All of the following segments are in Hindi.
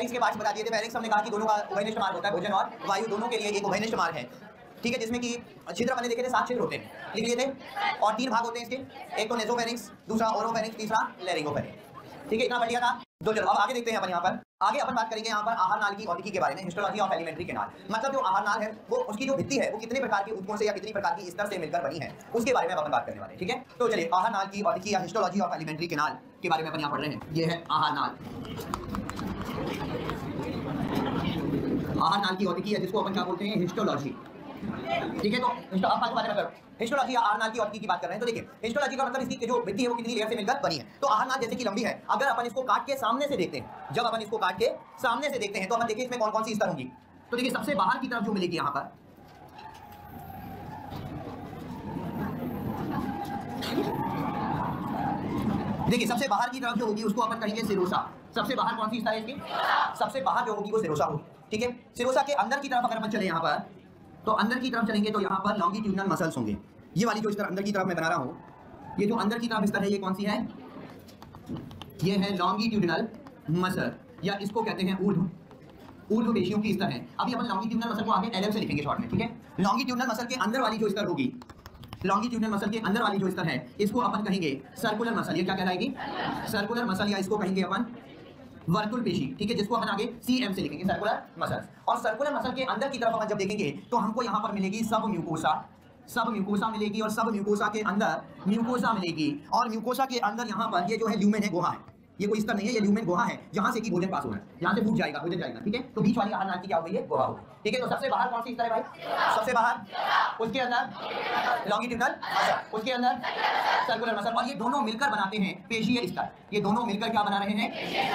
फेरिंग्स के पार्ट्स बता दिए थे। फेरिंग्स हमने कहा कि दोनों का उभयनिष्ठ मार्ग होता है, भोजन और वायु दोनों के लिए एक उभयनिष्ठ मार्ग है, ठीक है, जिसमें कि छिद्र अपने देखे थे 7 छिद्र होते हैं, लिख लिए थे, और 3 भाग होते हैं इसके, एक तो नेसोफेरिंग्स, दूसरा ओरोफेरिंग्स, तीसरा लैरिंगोफेरिंग्स, ठीक है, इतना पढ़ लिया था। तो चलो अब आगे देखते हैं अपन यहाँ पर, आगे अपन बात करेंगे यहाँ पर आहार नाल की औतिकी के बारे में, हिस्टोलॉजी ऑफ एलिमेंट्री कैनाल, मतलब जो आहार नाल है वो उसकी जो भित्ति है वो कितने प्रकार के ऊतकों से या कितनी प्रकार की स्तर से मिलकर बनी है, उसके बारे में अपन बात करने वाले हैं, ठीक है। तो चलिए आहार नाल की औतिकी या हिस्टोलॉजी ऑफ एलिमेंट्री कैनाल के बारे में अपन यहाँ पढ़ रहे हैं। ये है आहार नाल, आहार नाल की औतिकी है जिसको अपन क्या बोलते हैं, हिस्टोलॉजी, ठीक है। तो आप बारे में हिस्टोलॉजी या आहार नाल की औतिकी की बात कर रहे हैं। तो देखिए हिस्टोलॉजी का मतलब इसकी जो भित्ति है वो कितनी लेयर से मिलकर बनी है। तो आहार नाल जैसे कि लंबी है, अगर अपन इसको काट के सामने से देखते हैं, जब अपन इसको काट के सामने से देखते हैं तो अपन देखिए इसमें कौन कौन सी स्तर होंगी। तो देखिए सबसे बाहर की तरफ जो मिलेगी यहाँ पर, देखिए सबसे बाहर की तरफ जो होगी उसको अपन कहेंगे सिरोसा। सबसे बाहर कौन सी स्तर है इसकी, सबसे बाहर जो होगी वो सिरोसा होगी, ठीक है। सिरोसा के अंदर की तरफ अगर अपन चले यहाँ पर, तो अंदर की तरफ चलेंगे तो यहाँ पर लॉन्गिट्यूडनल मसल्स होंगे। ये वाली जो स्तर अंदर की तरफ मैं बना रहा हूँ, ये जो अंदर की तरफ स्तर है ये कौन सी है, ये है लॉन्गिट्यूडनल मसल, या इसको कहते हैं ऊर्ध्व पेशियों की स्तर है। अभी अपन लॉन्गिट्यूडनल मसल को आगे LM से लिखेंगे शॉर्ट में, ठीक है। लॉन्गिट्यूडनल मसल के अंदर वाली जो स्तर होगी, लॉन्गिट्यूडनल मसल के अंदर वाली जो स्तर है इसको अपन कहेंगे सर्कुलर मसल। ये क्या कहलाएगी, सर्कुलर मसल, या इसको कहेंगे अपन वर्तुल पेशी, ठीक है, जिसको अपन आगे CM से लिखेंगे, सर्कुलर मसल। और सर्कुलर मसल के अंदर की तरफ अपन जब देखेंगे तो हमको यहाँ पर मिलेगी सब म्यूकोसा, सब म्यूकोसा मिलेगी, और सब म्यूकोसा के अंदर म्यूकोसा मिलेगी, और म्यूकोसा के अंदर यहाँ पर ये जो है ल्यूमेन है, गुहा है, ये कोई स्तर नहीं है, ये ल्यूमेन गुहा है जहाँ से कि भोजन पास हो रहा है, यहाँ से फूट जाएगा, भोजन जाएगा, ठीक है। तो बीच वाली आहार नाल की क्या हो गई है, गुहा हो गई, ठीक है। तो सबसे बाहर कौन सी स्तर है भाई, सबसे बाहर, उसके अंदर लॉन्गिट्यूडनल मसल, उसके अंदर सर्कुलर मसल, और ये दोनों मिलकर बनाते हैं पेशीय स्तर। ये दोनों मिलकर क्या बना रहे हैं,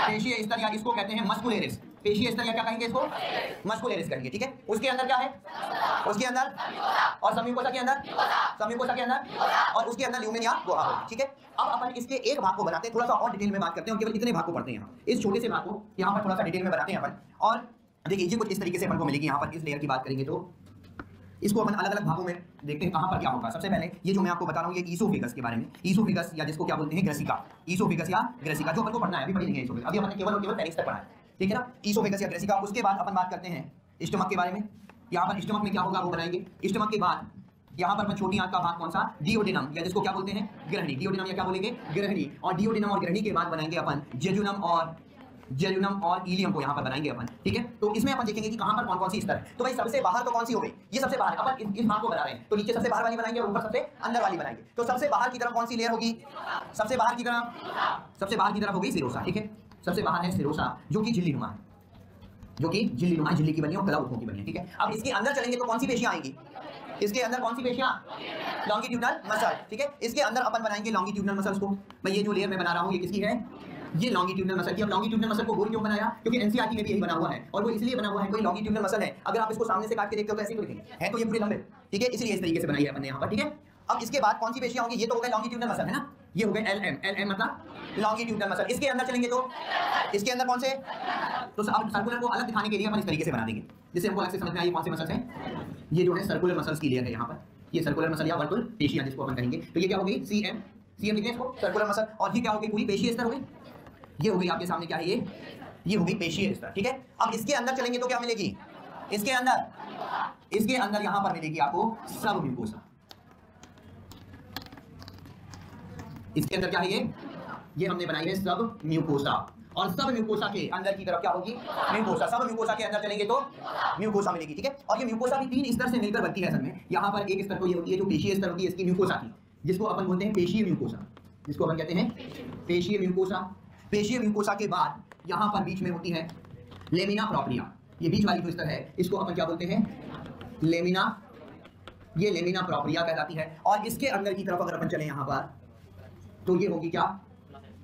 पेशीय स्तर, या इसको कहते हैं मस्कुलेरिस। पेशीय स्तर या क्या कहेंगे इसको, मस्कुलेरिस कहेंगे, ठीक है। उसके अंदर क्या है, उसके अंदर, और सम्यूकोसा के अंदर, सम्यूकोसा के अंदर, और उसके अंदर ल्यूमेन या गुहा होगी, ठीक है। अब अपन इसके एक भाग को बनाते हैं, थोड़ा सा और डिटेल में बात करते हैं, और केवल इतने भाग को पढ़ते हैं यहाँ, इस छोटे से भाग को यहाँ पर थोड़ा सा डिटेल में बनाते हैं अपन। और देखिए ये कुछ इस तरीके से अपन को मिलेगी। यहाँ पर इस लेयर की बात करेंगे तो इसको अपन अलग अलग भागों में देखते हैं कहाँ पर क्या होगा। सबसे पहले ये जो मैं आपको बता रहा हूँ ये ईसोफेगस के बारे में, ईसोफेगस या जिसको क्या बोलते हैं ग्रेसिका, ईसोफेगस या ग्रेसिका, जो अपन को पढ़ना है, अभी पढ़ी नहीं है ईसोफेगस, अभी अपन केवल और केवल फेरिंग्स तक पढ़ा है, ठीक है ना, ईसोफेगस या ग्रेसिका। उसके बाद अपन बात करते हैं स्टमक के बारे में। यहाँ पर स्टमक में क्या होगा वो बनाएंगे। स्टमक के बाद यहाँ पर छोटी आंत का भाग कौन सा, डिओडिनम, या जिसको क्या बोलते हैं ग्रहणी, डिओडिनम या क्या बोलेंगे ग्रहणी, और डिओडिनम और ग्रहणी के बाद बनाएंगे अपन जेजुनम और इलियम को यहाँ पर बनाएंगे अपन, ठीक है। तो इसमें अपन देखेंगे कि कहाँ पर कौन कौन सी स्तर है। तो भाई सबसे बाहर तो कौन सी हो गई, ये सबसे बाहर, अपन इस भाग को बना रहे हैं तो नीचे सबसे बाहर वाली बनाएंगे और ऊपर सबसे अंदर वाली बनाएंगे। तो सबसे बाहर की तरफ कौन सी लेयर होगी, सबसे बाहर की तरफ, सबसे बाहर की तरफ होगी सिरोसा, ठीक है। सबसे बाहर है सिरोसा जो कि झिल्ली नुमा है, जो कि झिल्ली नुमा, झिल्ली की बनी और कला ऊतकों की बनी है, ठीक है। अब इसके अंदर चलेंगे तो कौन सी पेशियां आएंगी, इसके अंदर कौन सी पेशियां, लॉन्गिट्यूडनल मसल, ठीक है। इसके अंदर अपन बनाएंगे लॉन्गिट्यूडनल मसल्स को। भाई ये जो लेयर मैं बना रहा हूँ ये किसकी है, ये लॉन्गिट्यूडनल मसल की। अब लॉन्गिट्यूडनल मसल को गोल क्यों बनाया, क्योंकि एनसीईआरटी में भी यही बना हुआ है, और वो इसलिए बना हुआ है कोई लॉन्गिट्यूडनल मसल है, अगर आप इसको सामने से काट के देखते हो तो ऐसे ही लिखेंगे, है तो ये पूरे लंबे, ठीक है, इसलिए इस तरीके से बनाई है अपन ने यहाँ पर, ठीक है। अब इसके बाद कौन सी पेशियां होंगी, ये तो हो गए लॉन्गिट्यूडनल मसल है ना, ये हो गए LM मतलब लॉन्गिट्यूडनल मसल। इसके अंदर चलेंगे तो इसके अंदर कौन से, तो अब सर्कुलर को अलग दिखाने के लिए अपन इस तरीके से बना देंगे जिससे हमको अलग से समझ में आए कौन से मसल्स हैं। ये जो है सर्कुलर मसल्स की लेयर है यहाँ पर, ये सर्कुलर मसल या वर्तुल पेशियां जिसको अपन कहेंगे। तो ये क्या होगी CM लिखते हैं इसको, सर्कुलर मसल। और ये क्या होगी, पूरी पेशीय स्तर हो गई, ये हो गई आपके सामने क्या है, ये हो गई पेशीय स्तर, ठीक है। अब इसके अंदर चलेंगे तो क्या मिलेगी, इसके अंदर यहाँ पर मिलेगी आपको सब म्यूकोसा। इसके अंदर क्या है, ये हमने बनाई है सब म्यूकोसा, और सब म्यूकोसा के अंदर की तरफ क्या होगी, म्यूकोसा। सब म्यूकोसा के अंदर चलेंगे तो म्यूकोसा मिलेगी, ठीक है। और ये म्यूकोसा भी 3 स्तर से मिलकर बनती है असल में। यहाँ पर एक स्तर तो ये होती है जो पेशीय स्तर होती है इसकी म्यूकोसा की, जिसको अपन बोलते हैं पेशीय म्यूकोसा, जिसको अपन कहते हैं पेशीय म्यूकोसा। पेशीय म्यूकोसा के बाद यहाँ पर बीच में होती है लेमिना प्रोप्रिया, ये बीच वाली जो स्तर है इसको अपन क्या बोलते हैं, लेमिना, ये लेमिना प्रोप्रिया कहलाती है। और इसके अंदर की तरफ अगर अपन चले यहाँ पर तो ये होगी क्या,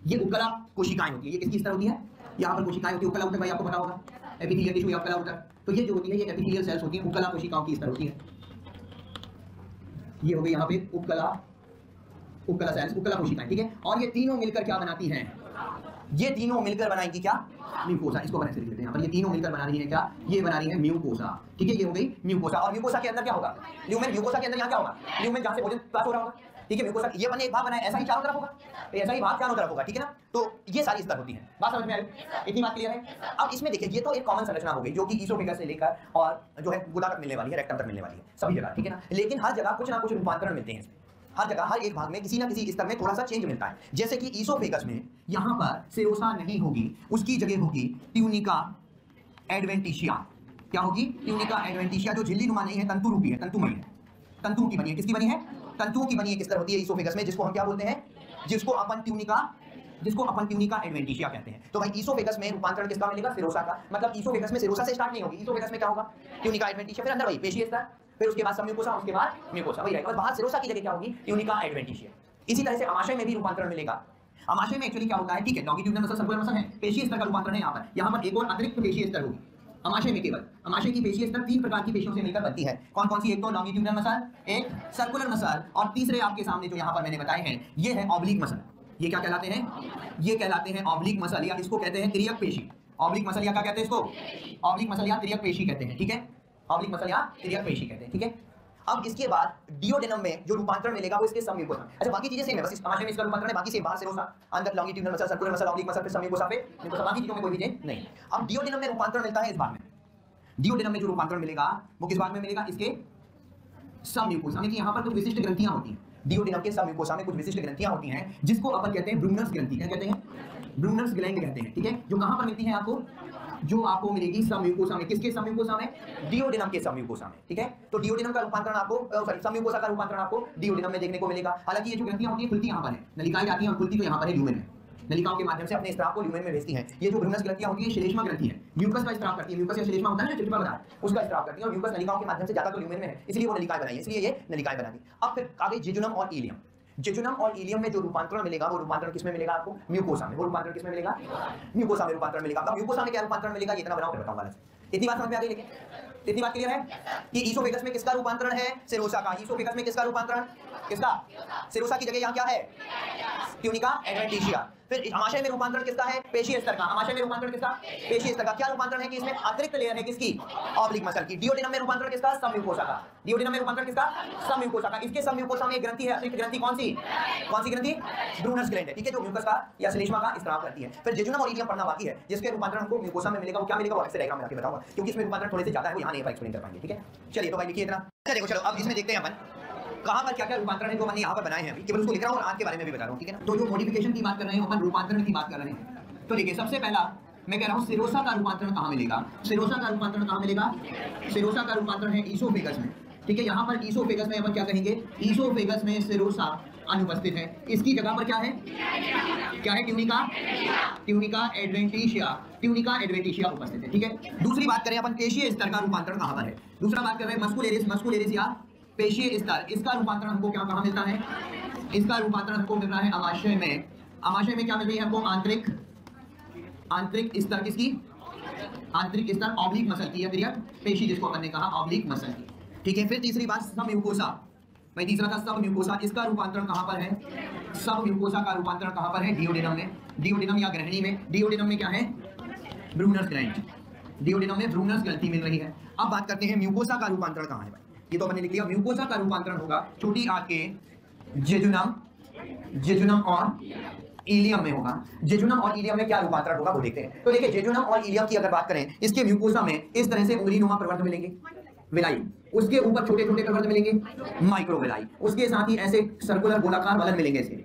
ये उपकला कोशिकाएं होती है। ये किसकी स्तर होती है, यहाँ पर कोशिकाएं होती है, उपकला ऊतक भाई आपको पता होगा, एपिथेलियल टिश्यू या उपकला ऊतक। तो ये जो होती है ये एपिथेलियल सेल्स होती है, उपकला कोशिकाओं की स्तर होती है। ये हो गई यहाँ पे उपकला सेल्स, उपकला कोशिकाएं, ठीक है। और ये तीनों मिलकर क्या बनाती हैं, ये तीनों मिलकर बनाएंगी क्या, म्यूकोसा। इसको बनाए लिख लेते हैं यहाँ पर, ये तीनों मिलकर बना रही है क्या, ये बना रही है म्यूकोसा, ठीक है। ये हो गई म्यूकोसा। और म्यूकोसा के अंदर क्या होगा, ल्यूमेन। म्यूकोसा के अंदर यहाँ क्या होगा, ल्यूमेन, जहाँ से भोजन पास हो रहा होगा, ठीक है। म्यूकोसा ये मैंने एक भाग बनाया, ऐसा ही चारों तरफ होगा, तो ऐसा ही भाग चारों तरफ होगा, ठीक है ना। तो ये सारी स्तर होती है, बात समझ में आई? इतनी बात क्लियर है। अब इसमें देखिए ये तो एक कॉमन संरचना हो गई जो कि ईसोफेगस से लेकर और जो है गुदा तक मिलने वाली है, रेक्टम तक मिलने वाली है सभी जगह, ठीक है ना। लेकिन हर जगह कुछ ना कुछ रूपांतरण मिलते हैं इसमें, हर जगह हर एक भाग में किसी ना किसी स्तर में थोड़ा सा चेंज मिलता है। जैसे कि ईसोफेगस में यहाँ पर सेरोसा नहीं होगी, उसकी जगह होगी ट्यूनिका एडवेंटिशिया। क्या होगी? ट्यूनिका एडवेंटिशिया, जो झिल्ली नुमा नहीं है, तंतु रूपी है, तंतुमयी है, तंतुओं की बनी है। किसकी बनी है? तंतुओं की बनी है। किस तरह होती है ईसोफेगस में, जिसको हम क्या बोलते हैं, जिसको अपन ट्यूनिका एडवेंटिशिया कहते हैं। तो भाई ईसोफेगस में रूपांतरण किसका मिलेगा? सेरोसा का। मतलब ईसोफेगस में सेरोसा से स्टार्ट नहीं होगी, ईसोफेगस में क्या होगा? ट्यूनिका एडवेंटिशिया, फिर अंदर वही पेशी स्तर, फिर उसके बाद सबम्यूकोसा, उसके बाद म्यूकोसा, वही रहेगा। बाहर सेरोसा की जगह क्या होगी? Tunica adventitia. इसी तरह से अमाशय में भी रूपांतरण मिलेगा। अमाशय में एक्चुअली क्या होता है, ठीक है, लॉन्गिट्यूडिनल मसल, सर्कुलर मसल है, पेशी स्तर का रूपांतरण है यहाँ पर एक और अतिरिक्त पेशी स्तर होगी अमाशय में। केवल अमाशय की पेशी स्तर 3 प्रकार की पेशियों से मिलकर बनती है। कौन कौन सी? एक तो लॉन्गिट्यूडिनल मसल, एक सर्कुलर मसल, और तीसरे आपके सामने जो यहाँ पर मैंने बताए हैं ये है ऑब्लिक मसल। ये क्या कहलाते हैं? ये कहलाते हैं ऑब्लिक मसल, या इसको कहते हैं तिर्यक पेशी। ऑब्लिक मसल या क्या कहते हैं इसको? ऑब्लिक मसल या तिर्यक पेशी कहते हैं, ठीक है। ऑब्लिक मसल या तिर्यक पेशी कहते हैं, ठीक है। अब इसके बाद डिओडेनम में जो रूपांतरण मिलेगा वो इसके सबम्यूकोसा। अच्छा, बाकी चीजें सेम है, बस अमाशय में इसका रूपांतरण है, बाकी सेम, बाहर सेरोसा, अंदर longitudinal muscle, circular muscle, oblique muscle, फिर सबम्यूकोसा, फिर म्यूकोसा, बाकी चीजों में कोई भी चेंज नहीं। अब डिओडेनम में रूपांतरण मिलता है इस भाग में। डिओडेनम में जो रूपांतरण मिलेगा वो किस भाग में मिलेगा? इसके सबम्यूकोसा में, कि यहाँ पर कुछ विशिष्ट ग्रंथियां होती हैं। डिओडेनम के सबम्यूकोसा में कुछ विशिष्ट ग्रंथियां होती हैं जिसको अपन कहते हैं ब्रूनर्स ग्रंथि। क्या कहते हैं? ब्रूनर्स ग्लैंड कहते हैं, ठीक है। जो कहां पर मिलती है आपको? जो आपको मिलेगी सबम्यूकोसा में। किसके सबम्यूकोसा में? डिओडेनम के सबम्यूकोसा में, ठीक है। तो डिओडेनम का रूपांतरण आपको सॉरी सबम्यूकोसा का रूपांतरण आपको डिओडेनम में देखने को मिलेगा। हालांकि ये जो ग्रंथियां होती हैं खुलती यहाँ पर है, नलिकाएं जाती हैं और खुलती तो यहाँ पर है ल्यूमेन में, नलिकाओं के माध्यम से अपने स्राव को ल्यूमेन में भेजती हैं। ये जो ब्रूनस ग्रंथियां होती हैं श्लेष्मा ग्रंथि है, म्यूकस का स्राव करती है। म्यूकस या श्लेष्मा होता है ना चिपचिपा पदार्थ, उसका स्राव करती है और म्यूकस नलिकाओं के माध्यम से जाता तो ल्यूमेन में है, इसलिए वो नलिकाएं बनाई, इसलिए ये नलिकाएं बना दी। अब फिर आगे जेजुनम और इलियम। जेजुनम और इलियम में जो रूपांतरण मिलेगा वो रूपांतरण किसमें मिलेगा आपको? म्यूकोसा में। वो रूपांतरण किसमें मिलेगा? म्यूकोसा में रूपांतरण मिलेगा। अब म्यूकोसा में क्या रूपांतरण मिलेगा ये इतना बनाओ फिर बताऊंगा। इतनी बात समझ में आ गई? लेकिन इतनी बात क्लियर है कि ईसोफेगस में किसका रूपांतरण है? सेरोसा का। ईसोफेगस में किसका रूपांतरण? किसका? सेरोसा की जगह यहाँ क्या है? Tunica adventitia. फिर अमाशय में रूपांतरण किसका है? पेशी स्तर का। अमाशय में रूपांतरण किसका? पेशी स्तर का। क्या रूपांतरण है कि इसमें अतिरिक्त लेयर है किसकी? ऑब्लिक मसल की। डिओडेनम में रूपांतरण किसका? सबम्यूकोसा का। डिओडेनम में रूपांतरण किसका? सबम्यूकोसा का। इसके सबम्यूकोसा में एक ग्रंथि है, अतिरिक्त ग्रंथि कौन सी? कौन सी ग्रंथि? ब्रूनस ग्लैंड है, ठीक है, जो म्यूकस का या श्लेष्मा का स्राव करती है। फिर जेजुनम और इलियम पढ़ना बाकी है, जिसके रूपांतरण हमको म्यूकोसा में मिलेगा। वो क्या मिलेगा वो एक्स डायग्राम में आके बताऊंगा, क्योंकि इसमें रूपांतरण थोड़े से ज्यादा है, वो यहाँ नहीं एक्सप्लेन कर पाएंगे, ठीक है। चलिए तो भाई लिखिए इतना। देखो चलो अब इसमें देखते हैं अपन कहां पर क्या क्या रूपांतरण है जो मैंने यहाँ पर बनाए हैं। अभी केवल उसको लिख रहा हूँ और आज के बारे में भी बता रहा हूँ, ठीक है ना। तो जो मॉडिफिकेशन की बात कर रहे हैं अपन रूपांतरण की बात कर रहे हैं। तो देखिए सबसे पहला मैं कह रहा हूँ सेरोसा का रूपांतरण कहाँ मिलेगा? सेरोसा का रूपांतरण कहाँ मिलेगा? सेरोसा का रूपांतरण है ईसोफेगस में, ठीक है। यहाँ पर ईसोफेगस में अपन क्या कहेंगे? ईसोफेगस में सेरोसा अनुपस्थित है। इसकी जगह पर क्या है? क्या है? Tunica adventitia. ट्यूनिका एडवेंटिशिया उपस्थित है, ठीक है। दूसरी बात करें अपन पेशीय स्तर का रूपांतरण कहाँ पर है? दूसरा बात कर रहे हैं मस्कुलेरिस या पेशीय स्तर। इसका रूपांतरण हमको क्या कहाँ मिलता है? इसका रूपांतरण हमको मिल रहा है अमाशय में। अमाशय में क्या मिल रही है हमको? आंतरिक स्तर किसकी? आंतरिक स्तर ऑब्लिक मसल की, या पेशी जिसको अपन ने कहा ऑब्लिक मसल की, ठीक है। फिर तीसरी बात सबम्यूकोसा। भाई तीसरा था सबम्यूकोसा। इसका रूपांतरण कहाँ पर है? सबम्यूकोसा का रूपांतरण कहाँ पर है? डिओडेनम में। डिओडेनम या ग्रहणी में। डिओडेनम में क्या है? Brunner's gland. डिओडेनम में ब्रूनस ग्रंथि मिल रही है। अब बात करते हैं म्यूकोसा का रूपांतरण कहाँ है? भाई ये तो अपने लिख लिया। म्यूकोसा का रूपांतरण होगा छोटी आंत के जेजुनम और इलियम में होगा। जेजुनम और इलियम में क्या रूपांतरण होगा वो देखते हैं। तो देखिए जेजुनम और इलियम की अगर बात करें, इसके म्यूकोसा में इस तरह से उंगलीनुमा प्रवर्ध मिलेंगे, विलाई। उसके ऊपर छोटे छोटे प्रवर्ध मिलेंगे, माइक्रोविलाई। उसके साथ ही ऐसे सर्कुलर गोलाकार वलन मिलेंगे इसके,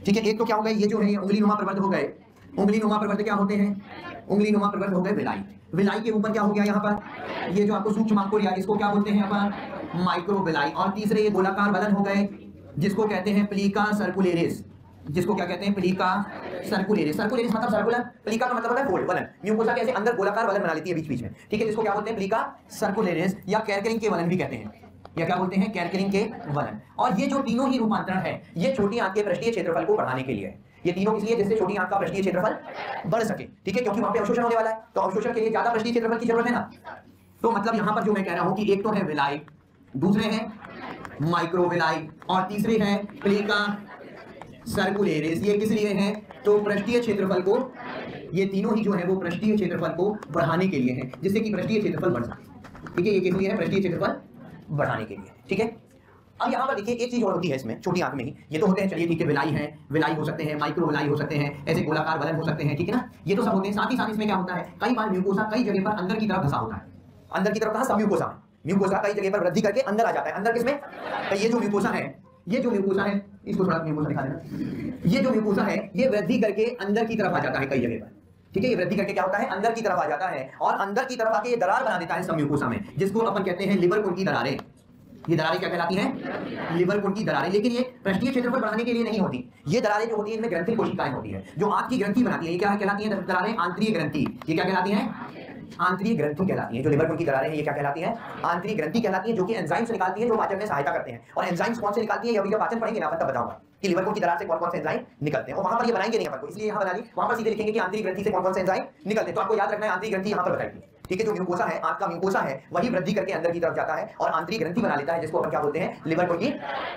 ठीक है। एक तो क्या हो गए ये जो है उंगलीनुमा प्रवर्ध हो गए। उंगलीनुमा प्रवर्ध क्या होते हैं? उंगलीनुमा प्रवर्ध हो गए विलाई। विलाई के ऊपर क्या हो गया यहाँ पर? ये जो आपको सूक्ष्म अंकुर या इसको क्या बोलते हैं अपन? माइक्रोविलाई। और तीसरे ये गोलाकार वलन हो गए जिसको कहते हैं प्लीका सर्कुलेरिस। जिसको क्या कहते हैं? प्लीका सर्कुलेरिस। सर्कुलेरिस मतलब सर्कुलर, प्लीका का मतलब होता है फोल्ड, वलन। म्यूकोसा के ऐसे अंदर गोलाकार वलन बना लेती है बीच में, ठीक है, जिसको क्या बोलते हैं? प्लीका सर्कुलेरिस या कैरकरिंग के वलन भी कहते हैं, या क्या बोलते हैं? कैरकरिंग के वलन। और ये जो तीनों ही रूपांतरण है ये छोटी आंत के पृष्ठीय क्षेत्रफल को बढ़ाने के लिए है। ये तीनों इसलिए जिससे छोटी आंत का पृष्ठीय क्षेत्रफल बढ़ सके, ठीक है, क्योंकि वहां पे अवशोषण होने वाला है, तो अवशोषण के लिए ज्यादा पृष्ठीय क्षेत्रफल की जरूरत है ना। तो मतलब यहाँ पर जो मैं कह रहा हूँ कि एक तो है विलाई, दूसरे हैं माइक्रोविलाई और तीसरे हैं प्लीका सर्कुलेरिस। ये किस लिए है? तो पृष्ठीय क्षेत्रफल को, ये तीनों ही जो है वो पृष्ठीय क्षेत्रफल को बढ़ाने के लिए है, जिससे कि पृष्ठीय क्षेत्रफल बढ़ सके, ठीक है। ये किस लिए है? पृष्ठीय क्षेत्रफल बढ़ाने के लिए, ठीक है। अब यहाँ पर देखिए एक चीज और होती है इसमें छोटी आंख में ही, ये तो होते हैं चलिए ठीक है, विलाई है, विलाई हो सकते हैं, माइक्रो विलाई हो सकते हैं, ऐसे गोलाकार बलन हो सकते हैं, ठीक है ना, ये तो सब होते हैं। साथ ही साथ इसमें क्या होता है, कई बार म्यूकोसा कई जगह पर अंदर की तरफ धसा होता है, अंदर की तरफ कहाँ, सब म्यूकोसा में, म्यूकोसा कई जगह पर वृद्धि करके अंदर आ जाता है। अंदर किसमें, तो ये जो म्यूकोसा है, ये जो म्यूकोसा है, इसको थोड़ा म्यूकोसा दिखा देना, ये जो म्यूकोसा है ये वृद्धि करके अंदर की तरफ आ जाता है कई जगह पर, ठीक है, ये वृद्धि करके क्या होता है, अंदर की तरफ आ जाता है और अंदर की तरफ आके ये दरार बना देता है सब म्यूकोसा में, जिसको अपन कहते हैं लिवर कुंड की दरारें। ये दरारें क्या कहलाती हैं, लिवर कुंड की दरारें। लेकिन ये पृष्ठीय क्षेत्रफल बढ़ाने के लिए नहीं होती, ये दरारें जो होती हैं इनमें ग्रंथि कोशिकाएं होती है जो आंख की ग्रंथि बनाती है। ये क्या कहलाती हैं दरारें, आंतरिक ग्रंथि। ये क्या कहलाती हैं, आंतरिक ग्रंथि कहलाती है। जो लिवर कुंड की दरारें हैं ये क्या कहलाती हैं, आंतरिक ग्रंथि कहलाती है, जो कि एंजाइम्स निकालती है जो पाचन में सहायता करते हैं। और एंजाइम्स कौन से निकालती है, ये अभी जब पाचन पढ़ेंगे ना तब बताऊंगा कि लिवर कुंड की दरार से कौन कौन से एंजाइम निकलते हैं। और वहां पर ये बनाएंगे नहीं अपन को, इसलिए यहाँ बना ली, वहां पर सीधे लिखेंगे कि आंतरिक ग्रंथि से कौन कौन से एंजाइम निकलते हैं। तो आपको याद रखना है आंतरिक ग्रंथि यहाँ पर बताएगी, ठीक है। जो म्यूकोसा है, आंख का म्यूकोसा है, वही वृद्धि करके अंदर की तरफ जाता है और आंतरिक ग्रंथि बना लेता है, जिसको अपन क्या बोलते हैं, लिवर कुंड की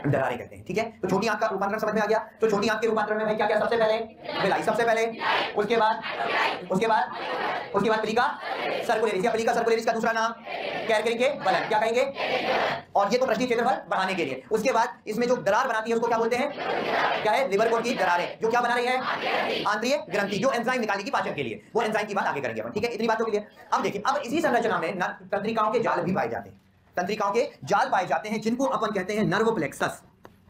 दरारें कहते हैं, ठीक है। तो छोटी आंख का रूपांतरण समझ में आ गया। तो छोटी आंख के रूपांतरण में भाई क्या क्या, सबसे पहले विलाई, सबसे पहले, उसके बाद प्लिका सर्कुलेरिस, या प्लिका सर्कुलेरिस का दूसरा नाम क्या करेंगे, बलन, क्या कहेंगे, और ये तो पृष्ठीय क्षेत्रफल बढ़ाने के लिए। उसके बाद इसमें जो दरार बनाती है उसको क्या बोलते हैं, क्या है, लिवर कुंड की दरारें, जो क्या बना रही है, आंतरिक ग्रंथि, जो एंजाइम निकालेगी पाचन के लिए। वो एंजाइम की बात आगे करेंगे अपन, ठीक है। इतनी बात हो गई है। अब देखिए, अब इसी संरचना में तंत्रिकाओं के जाल भी पाए जाते हैं, तंत्रिकाओं के जाल पाए जाते हैं, जिनको अपन कहते हैं nerve plexus.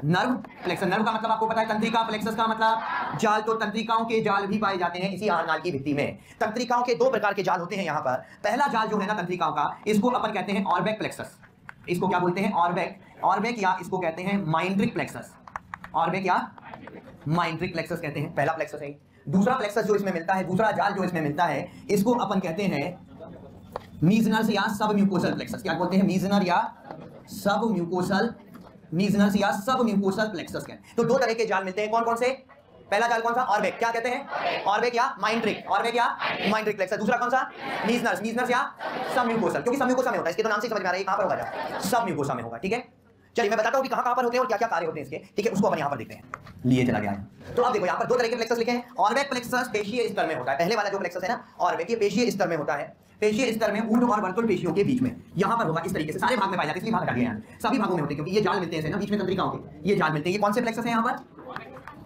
Nerve plexus, nerve का मतलब आपको पता है, तंत्रिका, प्लेक्सस का मतलब जाल। तो तंत्रिकाओं के जाल भी पाए जाते हैं इसी आहारनाल की भित्ति में। तंत्रिकाओं के दो प्रकार के जाल होते हैं यहाँ पर। पहला जाल जो है ना तंत्रिकाओं का, इसको अपन कहते हैं ऑर्बेक प्लेक्सस। इसको क्या बोलते हैं, ऑर्बेक, या इसको कहते हैं माइंड्रिक प्लेक्सस। ऑर्बेक या माइंड्रिक प्लेक्सस कहते हैं, पहला प्लेक्सस है। दूसरा प्लेक्सस जो इसमें मिलता है, दूसरा जाल जो इसमें मिलता है, इसको अपन कहते हैं मीजनर्स या सब म्यूकोसल प्लेक्सस। क्या बोलते हैं, मीजनर या सब म्यूकोसल, मीजनर्स या सब म्यूकोसल प्लेक्सस कहते हैं। तो दो तरह के जाल मिलते हैं, कौन कौन से, पहला जाल कौन सा, ऑर्बेक, क्या कहते हैं, ऑर्बेक या माइंड्रिक, ऑर्बेक या माइंड्रिक प्लेक्सस। दूसरा कौन सा, मीजनर्स, मीजनर्स या सब म्यूकोसल, क्योंकि सब म्यूकोसा में होता है, इसके तो नाम से समझ में आ रहा है कहां पर होगा, सब म्यूकोसा में होगा, ठीक है। चलिए मैं बताता हूं कि कहां पर होते हैं और क्या क्या कार्य होते हैं इसके, ठीक है, उसको अपन यहां पर देखते हैं। लिए चला गया है। तो अब देखो यहां पर दो तरह के प्लेक्सस लिखे हैं। ऑर्बेक प्लेक्सस पेशीय स्तर में होता है, पहले वाला जो प्लेक्सस है ना ऑर्बेक, ये पेशीय स्तर में होता है। पेशीय स्तर में ऊर्ध्व और वर्तुल पेशियों के बीच में यहां पर होगा, इस तरीके से सारे भाग में पाए जाते हैं, इसलिए भाग हटा दिए हैं, सभी भागों में होते हैं, क्योंकि ये जाल मिलते हैं ना बीच में तंत्रिकाओं के, ये जाल मिलते हैं। ये कौन से प्लेक्सस है यहां पर,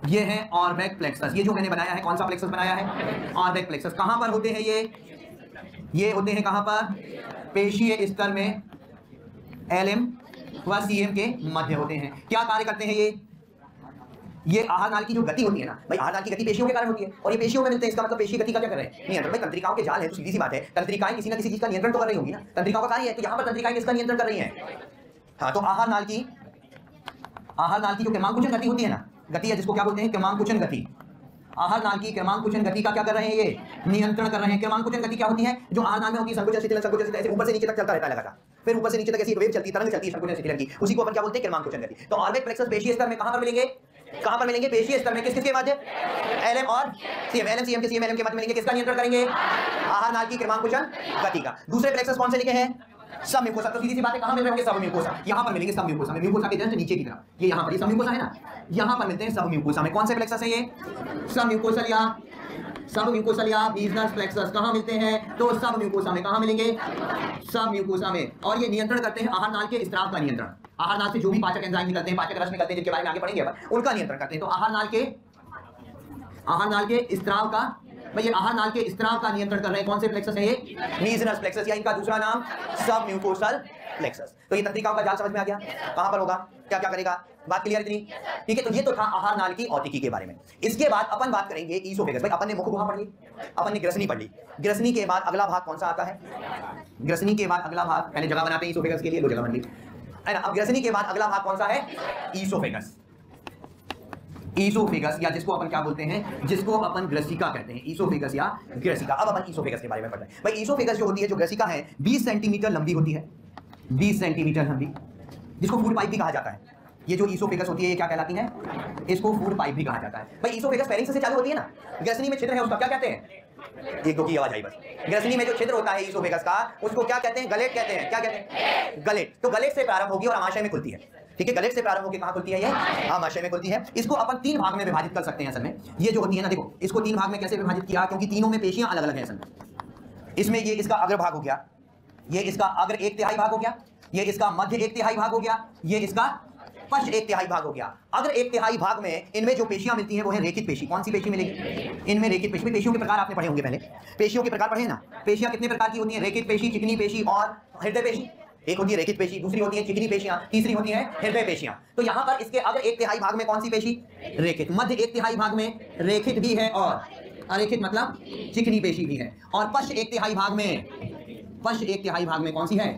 ये है ऑर्बेक प्लेक्सस। ये जो मैंने बनाया है, कौन सा प्लेक्सस बनाया है, ऑर्बेक प्लेक्सस। कहां पर होते हैं ये होते हैं कहां पर, पेशीय स्तर में एलएम व सीएम के मध्य होते हैं। क्या कार्य करते हैं ये आहार नाल की जो गति होती है ना भाई, आहार नाल की गति पेशियों के कारण होती है और ये पेशियों में मिलते हैं। इसका मतलब पेशी गति का क्या कर रहे हैं, नियंत्रण। भाई तंत्रिकाओं के जाल है तो सीधी सी बात है, तंत्रिकाएं किसी ना किसी चीज का नियंत्रण तो कर रही होंगी ना, तंत्रिकाओं का कार्य है। तो यहाँ पर तंत्रिकाएं किसका नियंत्रण कर रही है, हाँ, तो आहार नाल की जो क्रमांकुचन गति होती है ना, गति है जिसको क्या बोलते हैं, क्रमांकुचन गति। आहार नाल की क्रमांकुचन गति का क्या कर रहे हैं, ये नियंत्रण कर रहे हैं। क्रमांकुचन गति क्या होती है, जो आहार नाल में होती है, संकुचन शीतलन ऐसे ऊपर से नीचे तक चलता रहता है लगातार, फिर ऊपर से नीचे तक ऐसी वेव चलती, तरंग चलती है संकुचन शीतलन की, उसी को अपन क्या बोलते हैं, क्रमांकुचन गति। तो ऑर्बेक प्लेक्सस पेशीय स्तर में कहां पर मिलेंगे, पेशीय स्तर में किसके मध्य, एलएम और सीएम, एलएम सीएम के सीएम एलएम के मध्य मिलेंगे। किसका नियंत्रण करेंगे, आहार नाल की क्रमांकुचन गति का। दूसरे प्लेक्सस कौन से लिखे हैं, सब म्यूकोसा। तो सीधी सी बात है, कहां मिल रहे होंगे, सब म्यूकोसा। यहां पर मिलेंगे सब म्यूकोसा में, म्यूकोसा के जस्ट नीचे की तरफ, ये यहां पर ये सब म्यूकोसा है ना, यहां पर मिलते हैं सब म्यूकोसा में। कौन से प्लेक्सस है ये, सब म्यूकोसल या मीजनर्स प्लेक्सस। कहां मिलते हैं, तो सब म्यूकोसा में। कहां मिलेंगे, सब म्यूकोसा में। और ये नियंत्रण करते हैं आहार नाल के स्त्राव का नियंत्रण। आहार नाल से जो भी पाचक एंजाइम निकलते हैं, पाचक रस निकलते हैं, जिनके बारे में आगे पढ़ेंगे अपन, उनका नियंत्रण करते हैं। तो आहार नाल के स्त्राव का, ये आहार नाल के स्त्राव का नियंत्रण कर रहे हैं। कौन से प्लेक्सस है ये, मीजनर्स प्लेक्सस, या इनका दूसरा नाम सब म्यूकोसल प्लेक्सस। तो ये तंत्रिकाओं का जाल समझ में आ गया, कहां पर होगा, क्या क्या करेगा, बात क्लियर इतनी, ठीक है। तो ये तो था आहार नाल की औतिकी के बारे में। इसके बाद अपन बात करेंगे ईसोफेगस। भाई अपन ने मुख गुहा पढ़ ली, अपन ने ग्रसनी पढ़ ली। ग्रसनी के बाद अगला भाग कौन सा आता है, ग्रसनी के बाद अगला भाग, पहले जगह बनाते हैं ईसोफेगस के लिए, लो जगह बन ली है ना। अब ग्रसनी के बाद अगला भाग कौन सा है, ईसोफेगस। ईसोफेगस, या जिसको अपन क्या बोलते हैं, जिसको अपन ग्रसिका कहते हैं, ईसोफेगस या ग्रसिका। अब अपन ईसोफेगस के बारे में पढ़ रहे हैं। भाई ईसोफेगस जो होती है, जो ग्रसिका है, 20 सेंटीमीटर लंबी होती है, 20 सेंटीमीटर लंबी, जिसको फूड पाइप भी कहा जाता है। ये जो ईसोफेगस होती है, ये क्या कहलाती है, इसको फूड पाइप भी कहा जाता है। भाई ईसोफेगस फेरिंक्स से चालू होती है ना, ग्रसनी में छिद्र है, उसका क्या कहते हैं, एक दो की आवाज आई बस। ग्रसनी में जो छिद्र होता है ईसोफेगस का, उसको क्या कहते हैं, गलेट कहते हैं। क्या कहते हैं, गलेट। तो गलेट से प्रारंभ होगी और आमाशय में खुलती है, ठीक है। गलेट से प्रारंभ होकर कहां खुलती है, ये आमाशय में खुलती है। इसको अपन 3 भाग में विभाजित कर सकते हैं असल में। ये जो होती है ना, देखो इसको 3 भाग में कैसे विभाजित किया, क्योंकि तीनों में पेशियां अलग अलग हैं असल में। इसमें ये इसका अग्र भाग हो गया, ये इसका अग्र 1/3 भाग हो गया, ये इसका मध्य 1/3 भाग हो गया, ये इसका पश्च एक तिहाई भाग हो गया। अगर एक तिहाई भाग में इनमें जो पेशियां मिलती हैं वो है रेखित पेशी। कौन सी पेशी मिलेगी? इनमें रेखित पेशी। पेशियों के प्रकार आपने पढ़े होंगे पहले, पेशियों के प्रकार पढ़े ना। पेशियां कितने प्रकार की होती हैं? रेखित पेशी, चिकनी पेशी और हृदय पेशी। एक होती है रेखित पेशी, दूसरी होती है चिकनी पेशियां, तीसरी होती है हृदय पेशियां। तो यहां पर इसके अगर एक तिहाई भाग में कौन सी पेशी? रेखित। मध्य एक तिहाई भाग में रेखित भी है और अरेखित मतलब चिकनी पेशी भी है। और पश्च एक तिहाई भाग में, पश्च एक तिहाई भाग में कौन सी है?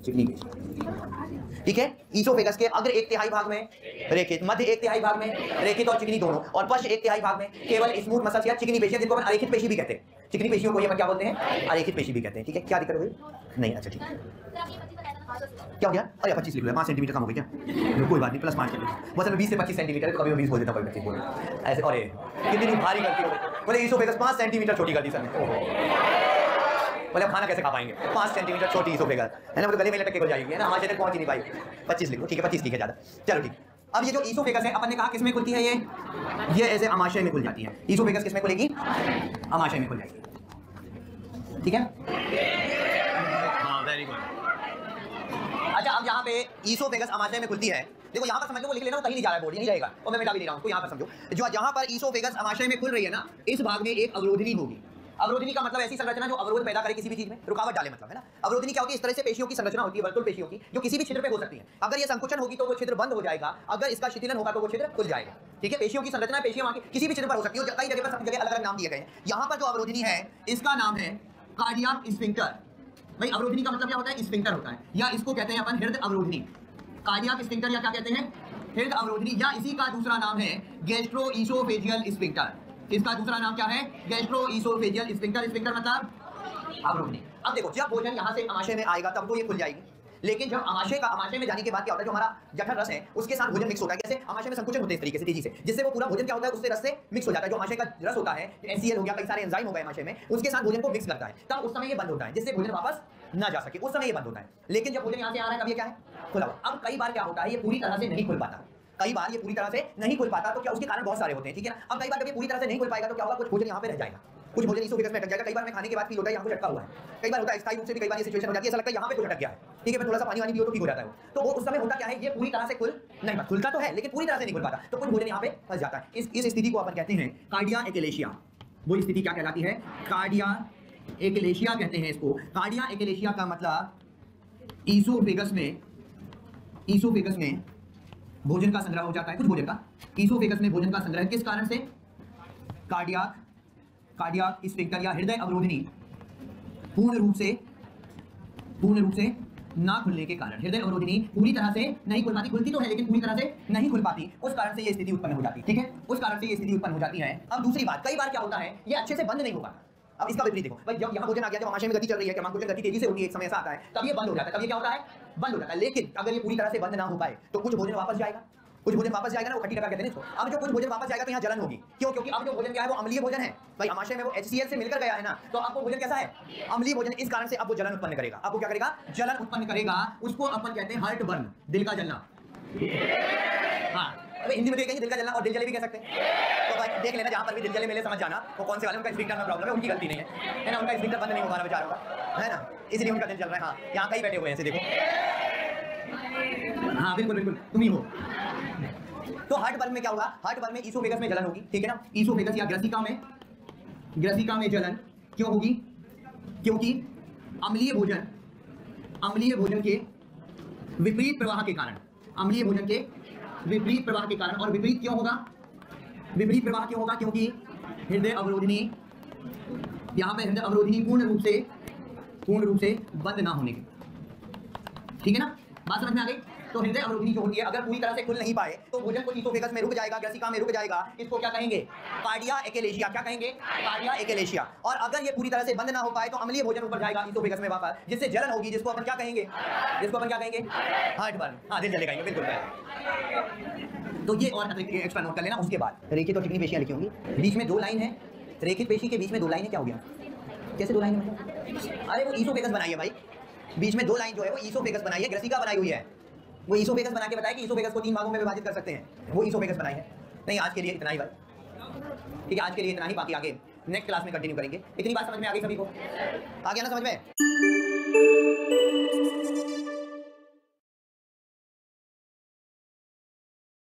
चिकनी पेशी। ठीक है, ईसोफेगस के अग्र एक तिहाई भाग में रेखित, मध्य एक तिहाई भाग में रेखित और चिकनी दोनों, और पश्च एक तिहाई भाग में केवल स्मूथ मसल्स या चिकनी पेशियां, जिनको अपन अरेखित पेशी भी कहते हैं। चिकनी पेशियों को ये क्या बोलते हैं? अरेखित पेशी भी कहते हैं। ठीक है, क्या दिक्कत हुई? नहीं, अच्छा ठीक है। क्या हो गया? अरे 25 लिख लो, 5 सेंटीमीटर कम हो गया क्या? कोई बात नहीं, +5 कर लो। बस 20 से 25 सेंटीमीटर, कभी 20 बोल देता, कोई 25 बोल ऐसे। अरे कितनी भारी गलती हो गई। बोले ईसोफेगस 5 सेंटीमीटर छोटी कर दी सर ने। बोले खाना कैसे खा पाएंगे? 5 सेंटीमीटर छोटी ईसोफेगस है ना, गले में लटक के हो जाएगी, है ना, हमारे पहुंच ही नहीं पाई। 25 लिखो, ठीक है, 25 ठीक है ज़्यादा। चलो ठीक। अब ये जो ईसोफेगस है, अपन ने कहा किसमें खुलती है? ये ऐसे आमाशय में खुल जाती है। ईसोफेगस किसमें खुलेगी? आमाशय में खुल जाएगी। ठीक है, हाँ, वेरी गुड। अच्छा, अब यहाँ पे ईसोफेगस आमाशय में खुलती है। देखो यहाँ पर समझ लो, वो लिख लेना, वो कहीं नहीं जा रहा है, बोर्ड यहीं रहेगा, और मैं मिटा भी नहीं रहा हूँ। तो यहाँ पर समझो, जो यहाँ पर ईसोफेगस आमाशय में खुल रही है ना, इस भाग में एक अवरोधनी होगी। अवरोधनी का मतलब ऐसी संरचना जो अवरोध पैदा करे किसी भी चीज में, रुकावट डाले, मतलब है ना। अवरोधनी क्या होती है? इस तरह से पेशियों की संरचना होती है, वर्तुल पेशियों की, जो किसी भी छिद्र पे हो सकती है। अगर ये संकुचन होगी तो वो छिद्र बंद हो जाएगा, अगर इसका शिथिलन होगा तो वो छिद्र खुल जाएगा। ठीक है, पेशियों की संरचना, पेशियां वहां की किसी भी छिद्र पर हो सकती है, कई जगह पर सब जगह अलग अलग नाम दिए गए हैं। यहाँ पर जो अवरोधनी है, इसका नाम है कार्डियाक स्फिंक्टर। भाई अवरोधनी का मतलब क्या होता है? स्फिंक्टर होता है, या इसको कहते हैं अपन हृदय अवरोधनी। कार्डियाक स्फिंक्टर या क्या कहते हैं? हृदय अवरोधनी, या इसी का दूसरा नाम है गैस्ट्रोइसोफेजियल स्फिंक्टर। इसका दूसरा नाम क्या है? Gastro-oesophageal sphincter. स्फिंक्टर मतलब अवरोधनी। अब देखो, जब भोजन यहाँ से आमाशय में आएगा तब तो ये खुल जाएगी, लेकिन जब आमाशय में जाने के बाद क्या होता है? जो हमारा जठर रस है उसके साथ भोजन मिक्स होता है। कैसे? आमाशय में संकुचन होते हैं इस तरीके से, तेजी से, जिससे वो पूरा भोजन क्या होता है? उससे रस से मिक्स हो जाता है। जो आमाशय का रस होता है, HCl हो गया, कई सारे एंजाइम हो गए आमाशय में, उसके साथ भोजन को मिक्स करता है। तब उस समय ये बंद होता है, जिससे भोजन वापस ना जा सके, उस समय ये बंद होता है। लेकिन जब भोजन यहाँ से आ रहा है तब ये क्या है? खुला हुआ। अब कई बार क्या होता है? ये पूरी तरह से नहीं खुल पाता, कई बार ये पूरी तरह से नहीं खुल पाता। तो क्या उसके कारण बहुत सारे होते हैं, ठीक है ना। अब कई बार जब ये पूरी तरह से नहीं खुल पाएगा तो क्या होगा? कुछ भोजन यहाँ पे रह जाएगा, कुछ भोजन ईसोफेगस में अटक जाएगा। कई बार हमें खाने के बाद फील होता है यहाँ कुछ अटका हुआ है, कई बार होता है स्थायी रूप से भी, कई बार ये सिचुएशन हो जाती है, ऐसा लगता है यहाँ पे कुछ अटक गया है। ठीक है, फिर थोड़ा सा पानी वानी पियो तो ठीक हो जाता है। तो वो उस समय होता क्या है? ये पूरी तरह से खुल नहीं पाता, खुलता तो है लेकिन पूरी तरह से नहीं खुल पाता, तो कुछ भोजन यहाँ पे फंस जाता है। इस स्थिति को अपन कहते हैं कार्डिया एक्लेशिया। वो स्थिति क्या कहलाती है? कार्डिया एक्लेशिया कहते हैं इसको। कार्डिया एक्लेशिया का मतलब ईसोफेगस में भोजन का संग्रह हो जाता है, कुछ भोजन का ईसोफेगस में भोजन का संग्रह किस कारण से? कार्डियाक स्फिंक्टर या हृदय अवरोधनी पूर्ण रूप से ना खुलने के कारण। हृदय अवरोधनी पूरी तरह से नहीं खुल पाती, खुलती तो है लेकिन पूरी तरह से नहीं खुल पाती, उस कारण से ये स्थिति उत्पन्न हो जाती है। ठीक है, उस कारण से ये स्थिति उत्पन्न हो जाती है। अब दूसरी बात, कई बार क्या होता है? ये अच्छे से बंद नहीं हो पाता। अब इसका विपरीत देखो भाई, जब यहाँ भोजन आ गया, जब आमाशय में गति चल रही है, भोजन गति तेजी से होती है, एक समय ऐसा आता है तब ये बंद हो जाता है, तब ये क्या होता है? बंद हो जाता है। लेकिन अगर ये पूरी तरह से बंद ना हो पाए तो कुछ भोजन वापस जाएगा, कुछ भोजन वापस जाएगा ना, वो खट्टी टका कहते हैं इसको। अब जो कुछ भोजन वापस जाएगा तो यहाँ जलन होगी, क्यों? क्योंकि अब जो भोजन क्या है वो अम्लीय भोजन है भाई, आमाशय में वो HCl से मिलकर गया है ना, तो अब वो भोजन कैसा है? अम्लीय भोजन। इस कारण से अब वो जलन उत्पन्न करेगा। अब वो क्या करेगा? जलन उत्पन्न करेगा। उसको अपन कहते हैं हार्ट बर्न, दिल का जलना। हाँ, अबे हिंदी में तो कहीं दिल का जलना और दिल जले भी कह सकते हैं। तो भाई देख लेना, जहाँ पर भी दिल जले मेले समझ जाना वो कौन से वाले, उनका स्फिंक्टर में प्रॉब्लम है, उनकी गलती नहीं है ना, उनका स्फिंक्टर बंद नहीं हो पा रहा बेचारों का, है ना, इसलिए उनका दिल चल रहा है। हाँ, यहाँ कई बैठे हुए हैं, देखो। हाँ बिल्कुल बिल्कुल, तुम ही हो। तो हार्ट बर्न में क्या होगा? हार्ट बर्न में ईसोफेगस में जलन होगी, ठीक है ना। ईसोफेगस या ग्रसिका में जलन क्यों होगी? क्योंकि अम्लीय भोजन के विपरीत प्रवाह के कारण, अम्लीय भोजन के विपरीत प्रवाह के कारण। और विपरीत क्यों होगा? विपरीत प्रवाह क्यों होगा? क्योंकि हृदय अवरोधनी, यहाँ पे हृदय अवरोधनी पूर्ण रूप से बंद ना होने के, ठीक है ना, बात समझ में आ गई। तो हृदय अवरोधनी जो होती है, अगर पूरी तरह से खुल नहीं पाए तो भोजन को ईसोफेगस में रुक जाएगा, ग्रसिका में रुक जाएगा, इसको क्या कहेंगे? कार्डिया एक्लेशिया। क्या कहेंगे? कार्डिया एक्लेशिया। और अगर ये पूरी तरह से बंद ना हो पाए तो अम्लीय भोजन ऊपर जाएगा ईसोफेगस में वापस, जिससे जलन होगी, जिसको अपन क्या कहेंगे? Heart burn. हाँ, दिल जलेगा, बिल्कुल। तो ये और एक्स्ट्रा नोट कर लेना। उसके बाद रेखित और चिकनी पेशियां लिखी होंगी, बीच में 2 लाइन है, रेखित पेशी के बीच में 2 लाइन है, क्या हो गया? कैसे 2 लाइन मतलब? अरे वो ईसोफेगस बनाई है भाई, बीच में 2 लाइन जो है वो ईसोफेगस बनाई है, ग्रसिका बनाई हुई है। वो ईसोफेगस बना के बताया कि ईसोफेगस को 3 भागों में विभाजित कर सकते हैं, वो ईसोफेगस बनाई है। नहीं, आज के लिए इतना ही भाई, ठीक है, आज के लिए इतना ही, बाकी आगे नेक्स्ट क्लास में कंटिन्यू करेंगे। इतनी बात समझ में आ गई सभी को? आ गया ना समझ में?